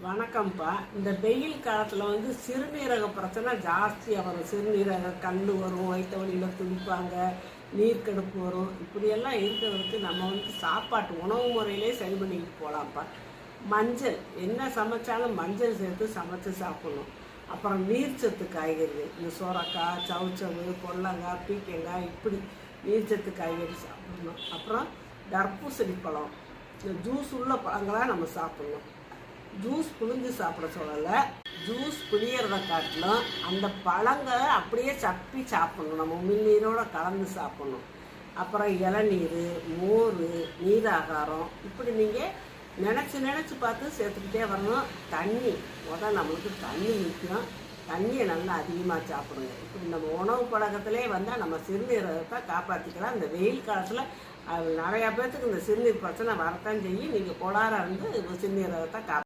வணக்கம்ப்பா. இந்த வெயில் காலத்தில் சிறுநீரக பிரச்சனை ஜாஸ்தியாக வரும். சிறுநீரக கல் வரும், வயிற்று வலியில் துடிப்பாங்க, நீர்க்கடுப்பு வரும். இப்படியெல்லாம் இருக்கிறதுக்கு நம்ம சாப்பாட்டு உணவு முறையிலே சரி பண்ணிக்கிட்டு போகலாம்ப்பா. மஞ்சள் என்ன சமைச்சாலும் மஞ்சள் சேர்த்து சமைச்சு சாப்பிடணும். அப்புறம் நீர்ச்சத்து காய்கறிகள், இந்த சுரக்காய், சவுச்சவு, பொல்லங்காய், பீக்கங்காய், இப்படி நீர்ச்சத்து காய்கறி சாப்பிடணும். அப்புறம் தர்பூசணி பழம், இந்த ஜூஸ் உள்ள பழங்களாக நம்ம சாப்பிடணும். ஜூஸ் புழிஞ்சு சாப்பிட சொல்லலை, ஜூஸ் புளியறதை காட்டிலும் அந்த பழங்களை அப்படியே சப்பி சாப்பிடணும். நம்ம உமிழ்நீரோடு கலந்து சாப்பிடணும். அப்புறம் இளநீர், மோர், நீராகாரம், இப்படி நீங்கள் நினச்சி பார்த்து சேர்த்துக்கிட்டே வரணும். தண்ணி நம்மளுக்கு தண்ணி முக்கியம். தண்ணியை நல்லா அதிகமாக சாப்பிடுங்க. இப்படி நம்ம உணவு பழக்கத்திலே வந்தால் நம்ம சிறுநீரகத்தை காப்பாற்றிக்கலாம். இந்த வெயில் காலத்தில் நிறையா பேர்த்துக்கு இந்த சிறுநீர் பிரச்சனை வரத்தான் செய்யும். நீங்கள் கோளாறாக சிறுநீரகத்தை